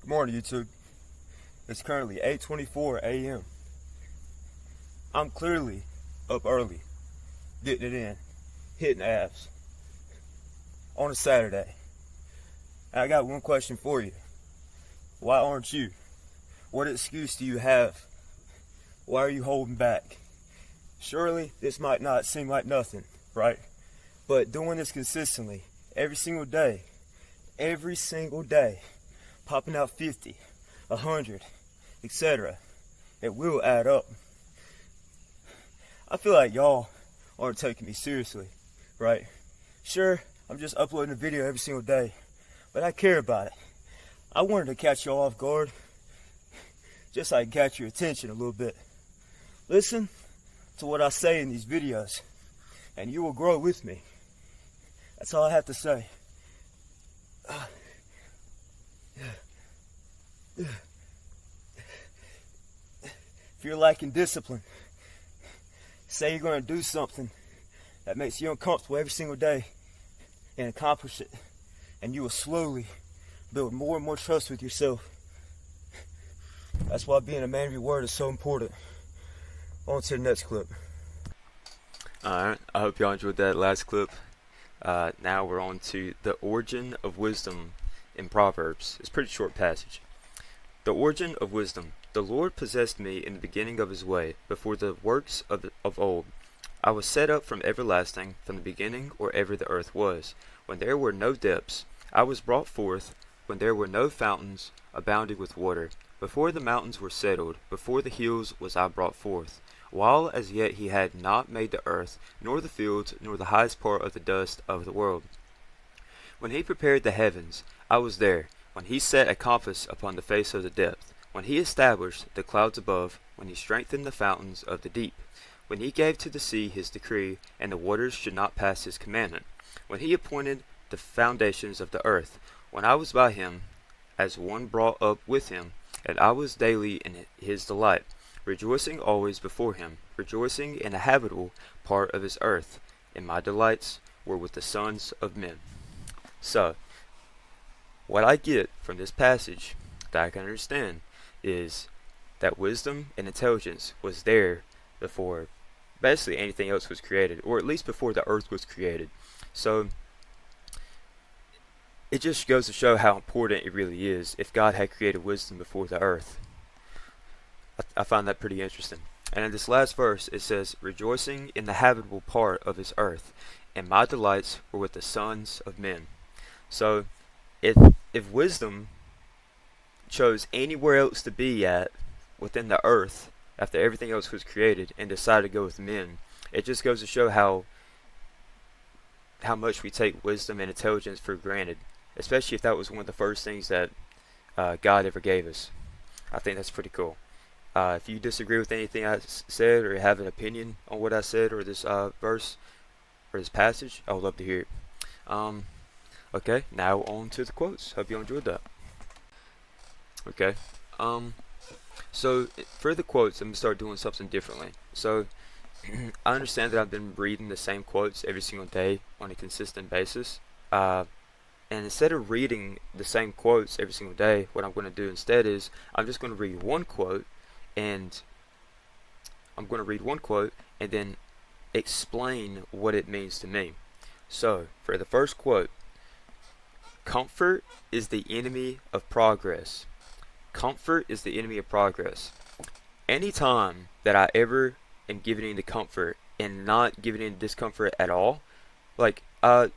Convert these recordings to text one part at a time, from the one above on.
Good morning, YouTube. It's currently 8:24 a.m. I'm clearly up early, getting it in, hitting abs on a Saturday. And I got one question for you. Why aren't you? What excuse do you have? Why are you holding back? Surely this might not seem like nothing, right? But doing this consistently, every single day, popping out 50, 100, etc., it will add up. I feel like y'all aren't taking me seriously, right? Sure, I'm just uploading a video every single day, but I care about it. I wanted to catch y'all off guard, just so I can catch your attention a little bit. Listen to what I say in these videos, and you will grow with me. That's all I have to say. If you're lacking discipline, say you're going to do something that makes you uncomfortable every single day and accomplish it, and you will slowly build more and more trust with yourself. That's why being a man of your word is so important. On to the next clip. Alright, I hope y'all enjoyed that last clip. Now we're on to the origin of wisdom in Proverbs. It's a pretty short passage. The origin of wisdom. The Lord possessed me in the beginning of his way, before the works of old. I was set up from everlasting, from the beginning or ever the earth was. When there were no depths, I was brought forth, when there were no fountains abounding with water. Before the mountains were settled, before the hills was I brought forth. While as yet he had not made the earth, nor the fields, nor the highest part of the dust of the world. When he prepared the heavens, I was there. When he set a compass upon the face of the depth. When he established the clouds above. When he strengthened the fountains of the deep. When he gave to the sea his decree, and the waters should not pass his commandment. When he appointed the foundations of the earth. When I was by him, as one brought up with him, and I was daily in his delight. Rejoicing always before him, rejoicing in the habitable part of his earth, and my delights were with the sons of men. So, what I get from this passage that I can understand is that wisdom and intelligence was there before basically anything else was created, or at least before the earth was created. So, it just goes to show how important it really is if God had created wisdom before the earth. I find that pretty interesting. And in this last verse, it says, rejoicing in the habitable part of his earth, and my delights were with the sons of men. So, if wisdom chose anywhere else to be at within the earth after everything else was created and decided to go with men, it just goes to show how much we take wisdom and intelligence for granted, especially if that was one of the first things that God ever gave us. I think that's pretty cool. If you disagree with anything I said, or have an opinion on what I said, or this verse, or this passage, I would love to hear it. Okay, now on to the quotes. Hope you enjoyed that. Okay, so for the quotes, I'm going to start doing something differently. So, I understand that I've been reading the same quotes every single day on a consistent basis. And instead of reading the same quotes every single day, what I'm going to do instead is, I'm just going to read one quote, and then explain what it means to me. So, for the first quote, comfort is the enemy of progress. Comfort is the enemy of progress. Anytime that I ever am giving into comfort and not giving into discomfort at all, like,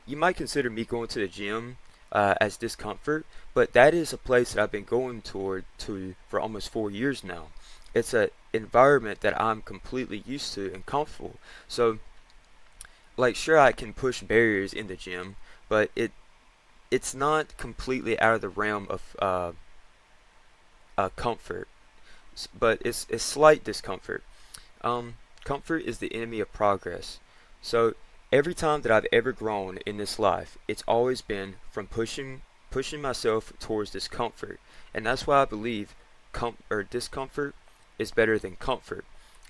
you might consider me going to the gym as discomfort, but that is a place that I've been going to for almost 4 years now. It's an environment that I'm completely used to and comfortable. So, like, sure, I can push barriers in the gym, but it's not completely out of the realm of comfort, but it's slight discomfort. Comfort is the enemy of progress. So, every time that I've ever grown in this life, it's always been from pushing myself towards discomfort, and that's why I believe discomfort is better than comfort.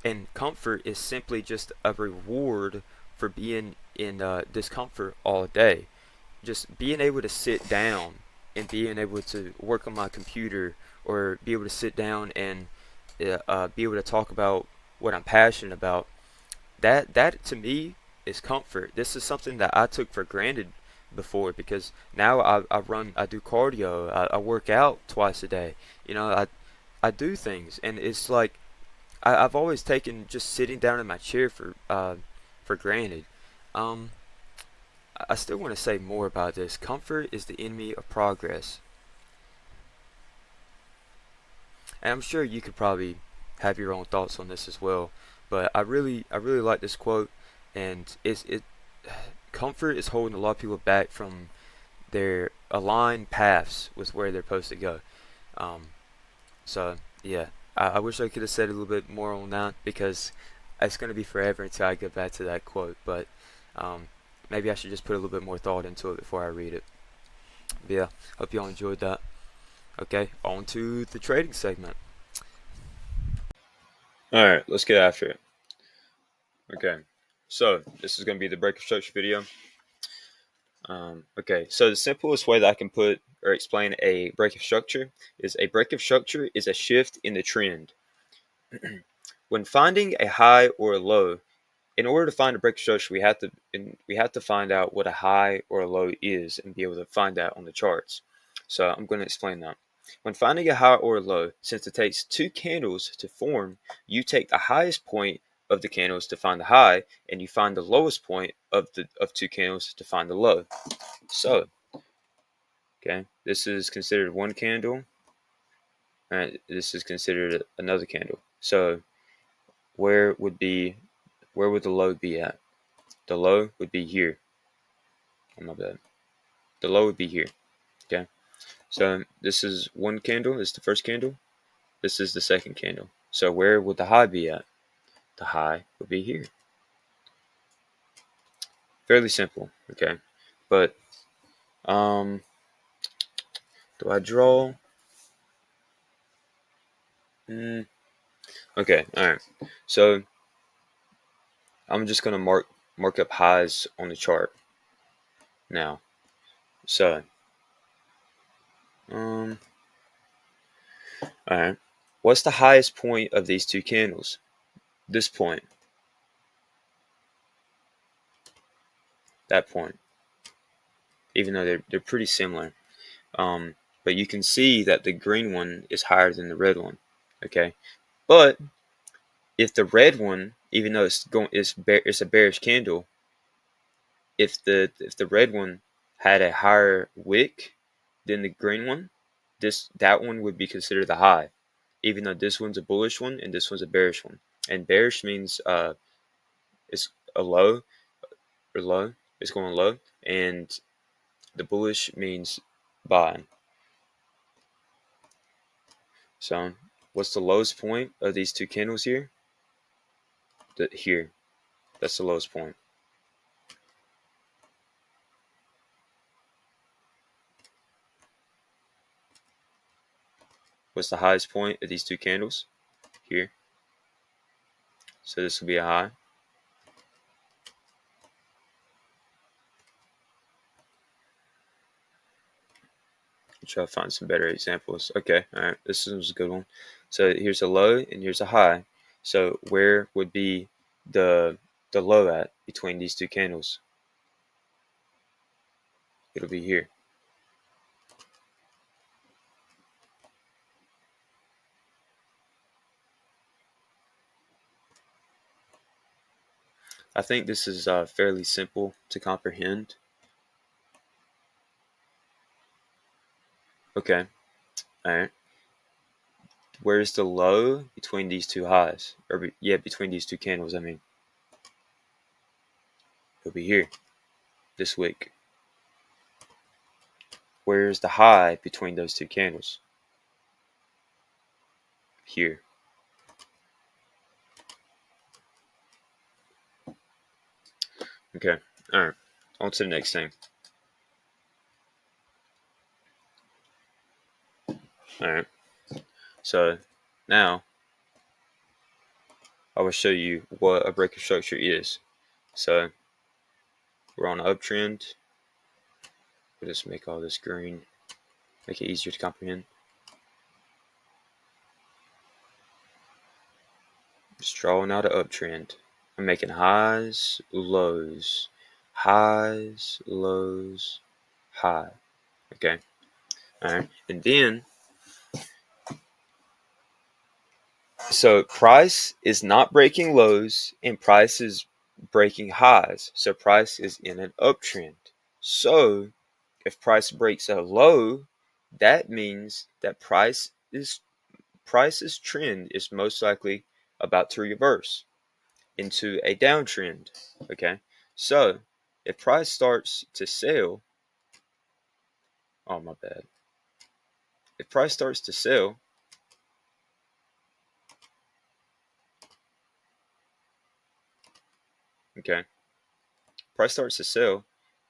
And comfort is simply just a reward for being in discomfort all day. Just being able to sit down and being able to work on my computer or be able to sit down and be able to talk about what I'm passionate about, that to me is comfort. This is something that I took for granted before, because now I do cardio, I work out twice a day. I do things, and it's like I've always taken just sitting down in my chair for granted. Um, I still want to say more about this. Comfort is the enemy of progress, and I'm sure you could probably have your own thoughts on this as well. But I really like this quote, and it comfort is holding a lot of people back from their aligned paths with where they're supposed to go. Um, so yeah, I wish I could have said a little bit more on that, because it's going to be forever until I get back to that quote. But um, maybe I should just put a little bit more thought into it before I read it. But yeah, hope y'all enjoyed that. Okay, on to the trading segment. All right, let's get after it. Okay, so this is going to be the break of structure video. Okay, so the simplest way that I can put or explain a break of structure is a shift in the trend. When finding a high or a low, in order to find a break of structure, we have to find out what a high or a low is and be able to find that on the charts. So I'm going to explain that. When finding a high or a low, since it takes two candles to form, you take the highest point of the candles to find the high, and you find the lowest point of two candles to find the low. So, okay, this is considered one candle, and this is considered another candle. So, where would the low be at? The low would be here. Oh my bad. The low would be here. Okay. So this is one candle. This is the first candle. This is the second candle. So where would the high be at? The high would be here. Fairly simple. Okay. But do I draw? Okay. All right. So I'm just gonna mark up highs on the chart now. So all right. What's the highest point of these two candles? This point. That point. Even though they're pretty similar. But you can see that the green one is higher than the red one. Okay. But if the red one, even though it's a bearish candle, if the red one had a higher wick than the green one, that one would be considered the high, even though this one's a bullish one and this one's a bearish one. And bearish means it's a low, or low, it's going low, and the bullish means buy. So what's the lowest point of these two candles here? Here. That's the lowest point. What's the highest point of these two candles? Here. So this will be a high. I'll try to find some better examples. Okay, all right, this was a good one. So here's a low and here's a high. So where would be the low at between these two candles? It'll be here. I think this is fairly simple to comprehend. Okay, all right. Where's the low between these two highs? Or between these two candles, I mean. It'll be here, this wick. Where's the high between those two candles? Here. Okay, all right. On to the next thing. All right. So now I will show you what a break of structure is. So we're on an uptrend. We'll just make all this green. make it easier to comprehend. Just drawing out an uptrend. I'm making highs, lows, highs, lows, high. Okay. All right. And then, so price is not breaking lows and price is breaking highs. So price is in an uptrend. So if price breaks a low, that means that price's trend is most likely about to reverse into a downtrend. Okay, so if price starts to sell, oh my bad. If price starts to sell, okay, price starts to sell,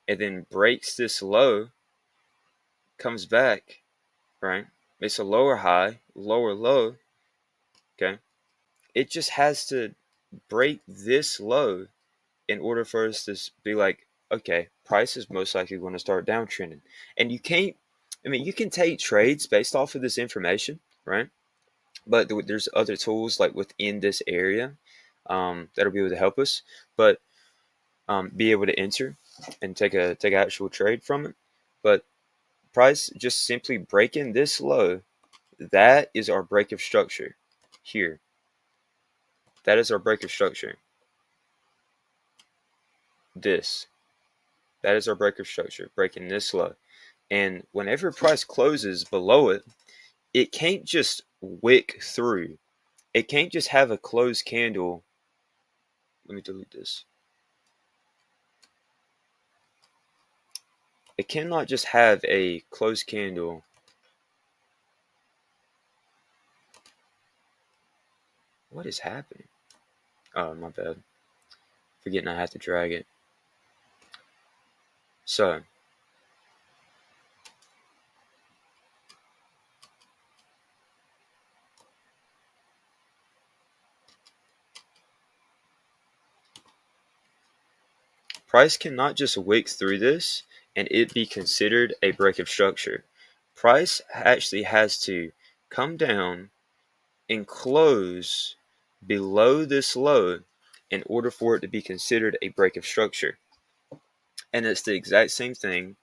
and then breaks this low, comes back, right? Makes a lower high, lower low. Okay, it just has to break this low in order for us to be like, okay, price is most likely going to start downtrending. And you can't, I mean, you can take trades based off of this information, right? But there's other tools like within this area that'll be able to help us, but be able to enter and take an actual trade from it. But price just simply breaking this low, that is our break of structure here. That is our break of structure. That is our break of structure, breaking this low. And whenever price closes below it, it can't just wick through. It can't just have a closed candle. Let me delete this. It cannot just have a closed candle. What is happening? Oh, my bad. Forgetting I have to drag it. So, price cannot just wick through this and it be considered a break of structure. Price actually has to come down and close below this low in order for it to be considered a break of structure. And it's the exact same thing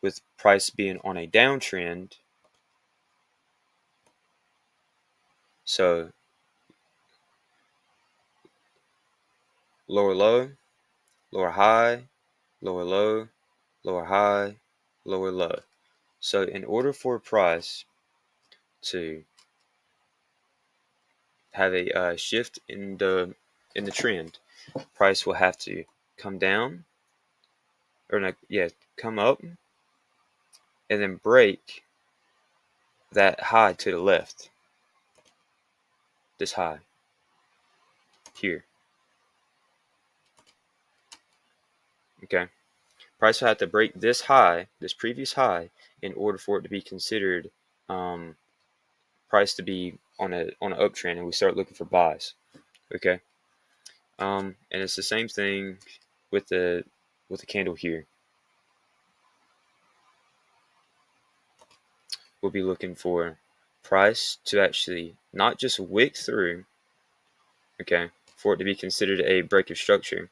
with price being on a downtrend. So lower low, lower high, lower low, lower high, lower low. So in order for price to have a shift in the trend, price will have to come down, or not, yeah, come up, and then break that high to the left. This high here. Okay, price will have to break this high, this previous high, in order for it to be considered price to be on an uptrend, and we start looking for buys. Okay, and it's the same thing with the candle here. We'll be looking for price to actually not just wick through, okay, for it to be considered a break of structure,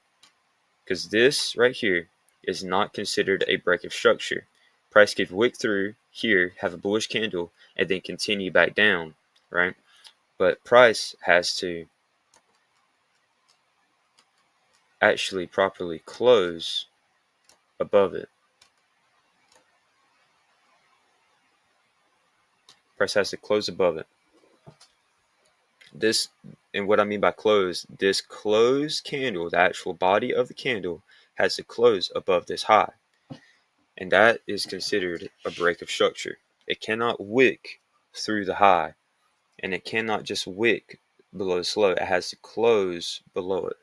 because this right here is not considered a break of structure. Price could wick through here, have a bullish candle, and then continue back down, right? But price has to actually properly close above it. Price has to close above it. This, and what I mean by close, this closed candle, the actual body of the candle, has to close above this high. And that is considered a break of structure. It cannot wick through the high, and it cannot just wick below this low. It has to close below it.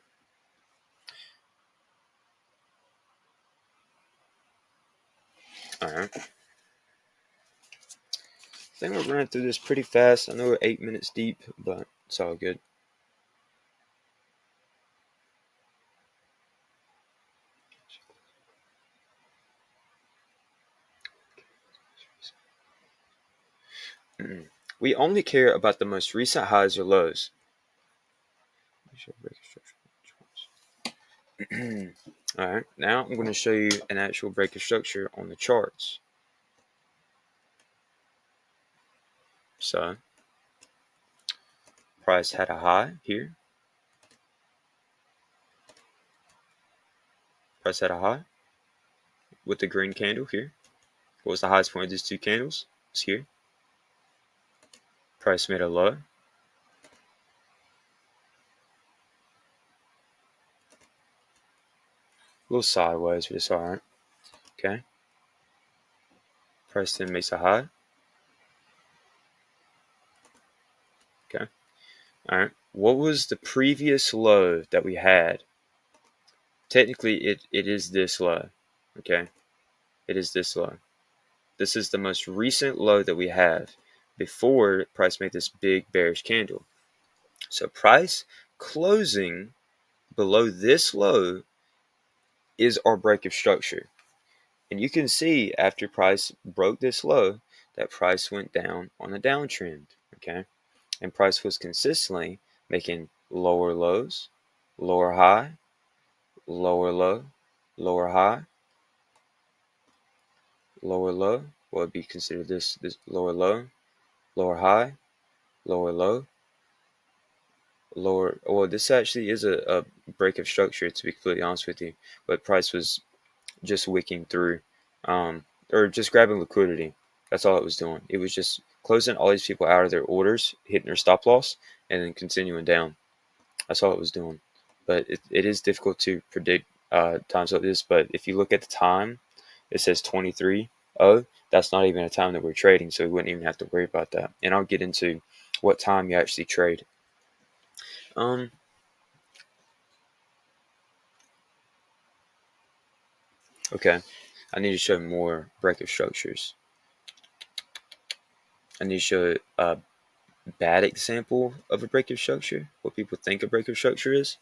All right. I think we're running through this pretty fast. I know we're 8 minutes deep, but it's all good. We only care about the most recent highs or lows. Alright, now I'm going to show you an actual break of structure on the charts. So, price had a high here. Price had a high with the green candle here. What was the highest point of these two candles? It's here. Price made a low. A little sideways, but it's alright. Okay. Price then makes a high. Okay. Alright. What was the previous low that we had? Technically, it is this low. Okay. It is this low. This is the most recent low that we have before price made this big bearish candle. So price closing below this low is our break of structure. And you can see after price broke this low that price went down on a downtrend. Okay. And price was consistently making lower lows, lower high, lower low, lower high, lower low. What would be considered this lower low, lower high, lower low, lower. Well, this actually is a break of structure, to be completely honest with you. But price was just wicking through, or just grabbing liquidity. That's all it was doing. It was just closing all these people out of their orders, hitting their stop loss, and then continuing down. That's all it was doing. But it is difficult to predict times like this. But if you look at the time, it says 23. Oh, that's not even a time that we're trading, so we wouldn't even have to worry about that. And I'll get into what time you actually trade. Okay, I need to show more breakup structures. I need to show a bad example of a breakup structure, what people think a breakup structure is.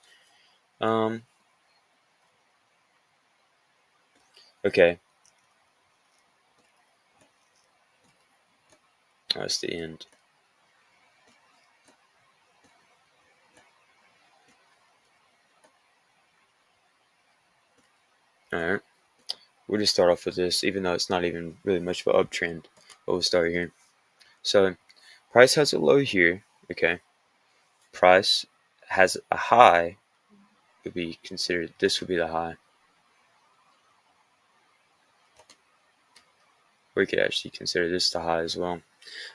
Okay. That's the end. Alright. We'll just start off with this, even though it's not even really much of an uptrend. But we'll start here. So, price has a low here. Okay. Price has a high. Would be considered, this would be the high. We could actually consider this the high as well.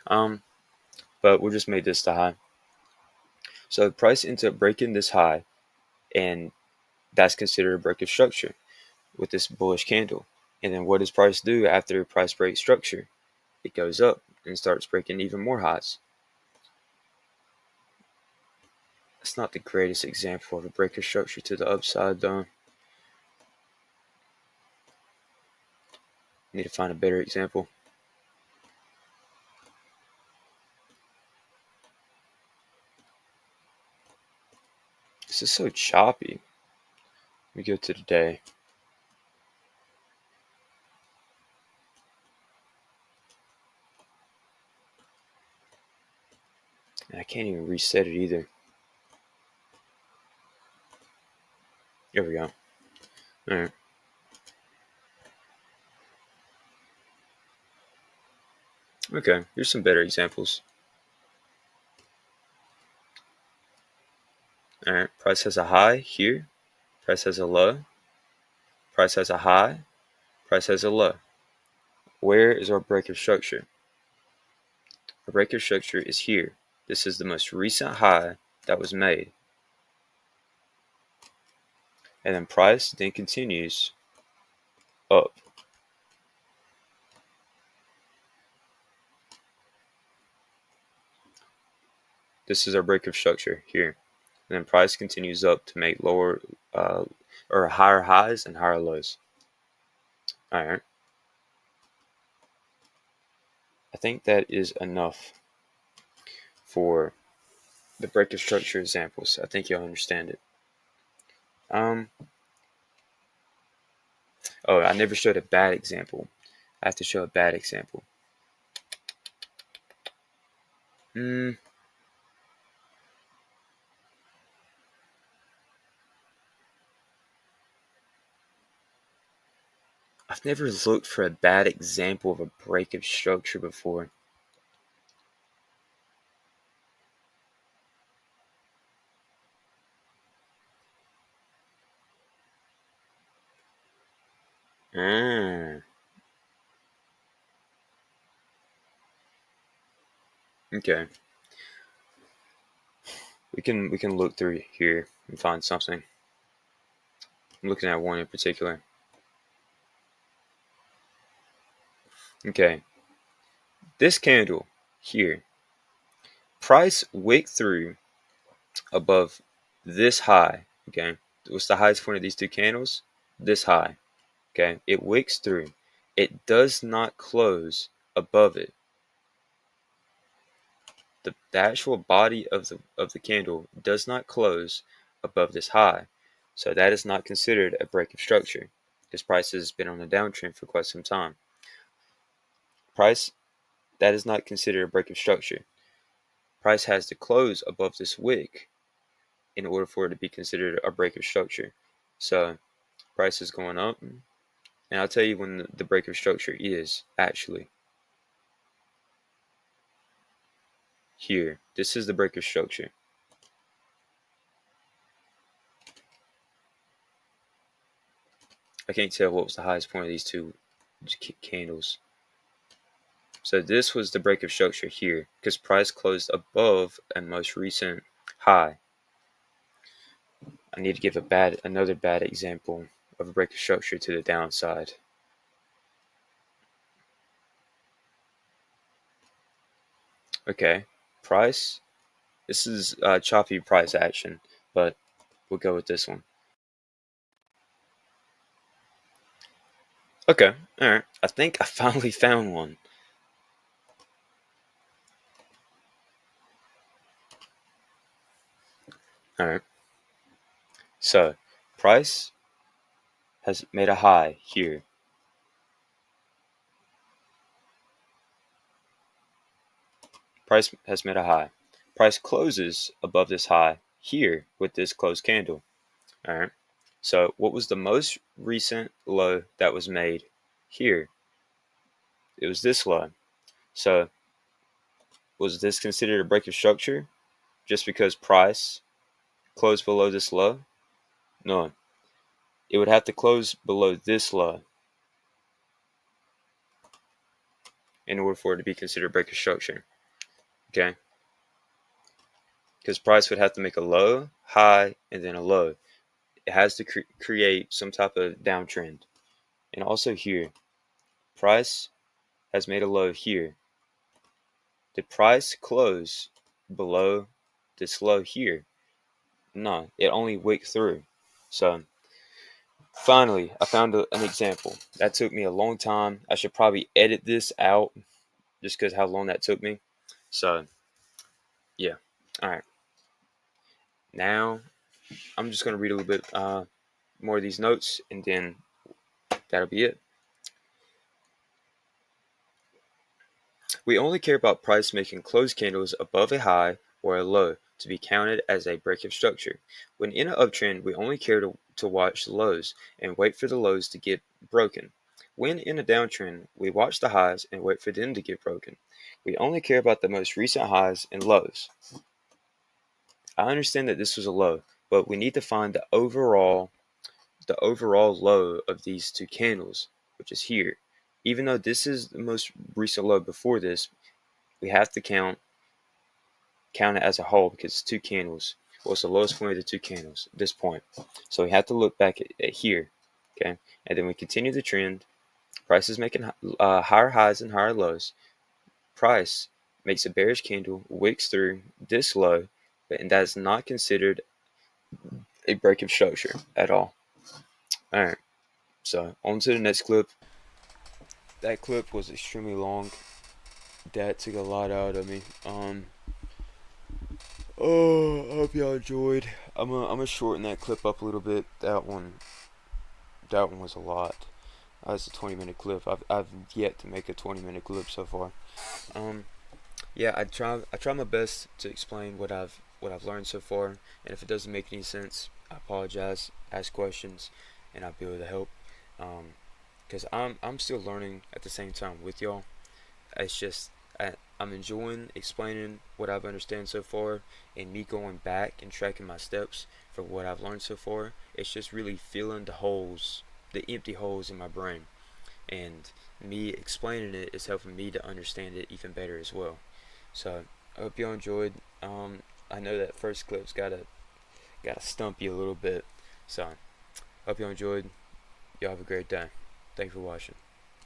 But we'll just make this the high. So price ends up breaking this high, and that's considered a break of structure with this bullish candle. And then what does price do after price breaks structure? It goes up and starts breaking even more highs. That's not the greatest example of a break of structure to the upside, though. Need to find a better example. This is so choppy. Let me go to the day. And I can't even reset it either. There we go. Alright. Okay, here's some better examples. Alright, price has a high here. Price has a low. Price has a high. Price has a low. Where is our break of structure? Our break of structure is here. This is the most recent high that was made. And then price then continues up. This is our break of structure here. And then price continues up to make lower or higher highs and higher lows. Alright. I think that is enough for the break of structure examples. I think you'll understand it. Oh, I never showed a bad example. I have to show a bad example. I've never looked for a bad example of a break of structure before. Okay. We can look through here and find something. I'm looking at one in particular. Okay. This candle here, price wick through above this high. Okay. What's the highest point of these two candles? This high. Okay. It wicks through. It does not close above it. The actual body of the candle does not close above this high. So that is not considered a break of structure because price has been on a downtrend for quite some time. Price, that is not considered a break of structure. Price has to close above this wick in order for it to be considered a break of structure. So price is going up, and I'll tell you when the break of structure is actually. Here, this is the break of structure. I can't tell what was the highest point of these two candles. So this was the break of structure here because price closed above a most recent high. I need to give another bad example of a break of structure to the downside. Okay, price. This is choppy price action, but we'll go with this one. Okay, alright. I think I finally found one. Alright. So, price has made a high here. Price has made a high. Price closes above this high here with this closed candle. Alright. So, what was the most recent low that was made here? It was this low. So, was this considered a break of structure just because price closed below this low? No. It would have to close below this low in order for it to be considered a break of structure. Okay? Because price would have to make a low, high, and then a low. It has to create some type of downtrend. And also here, price has made a low here. Did price close below this low here? No, it only wicked through. So finally, I found an example. That took me a long time. I should probably edit this out just because how long that took me. So yeah, all right. Now I'm just gonna read a little bit more of these notes, and then that'll be it. We only care about price making closed candles above a high or a low to be counted as a break of structure. When in an uptrend, we only care to watch the lows and wait for the lows to get broken. When in a downtrend, we watch the highs and wait for them to get broken. We only care about the most recent highs and lows. I understand that this was a low, but we need to find the overall low of these two candles, which is here. Even though this is the most recent low before this, we have to count it as a whole because it's two candles. Well, it's the lowest point of the two candles at this point. So we have to look back at here, okay? And then we continue the trend. Price is making higher highs and higher lows. Price makes a bearish candle, wicks through this low, and that is not considered a break of structure at all. All right, so on to the next clip. That clip was extremely long. That took a lot out of me. Oh, I hope y'all enjoyed. I'm gonna shorten that clip up a little bit. That one was a lot. That's a 20-minute clip. I've yet to make a 20-minute clip so far. Yeah, I try my best to explain what I've learned so far, and if it doesn't make any sense, I apologize, ask questions, and I'll be able to help. Because I'm still learning at the same time with y'all. It's just I'm enjoying explaining what I've understand so far, and me going back and tracking my steps for what I've learned so far. It's just really filling the holes, the empty holes in my brain, and me explaining it is helping me to understand it even better as well. So I hope y'all enjoyed. I know that first clip's gotta stump you a little bit. So hope y'all enjoyed. Y'all have a great day. Thanks for watching.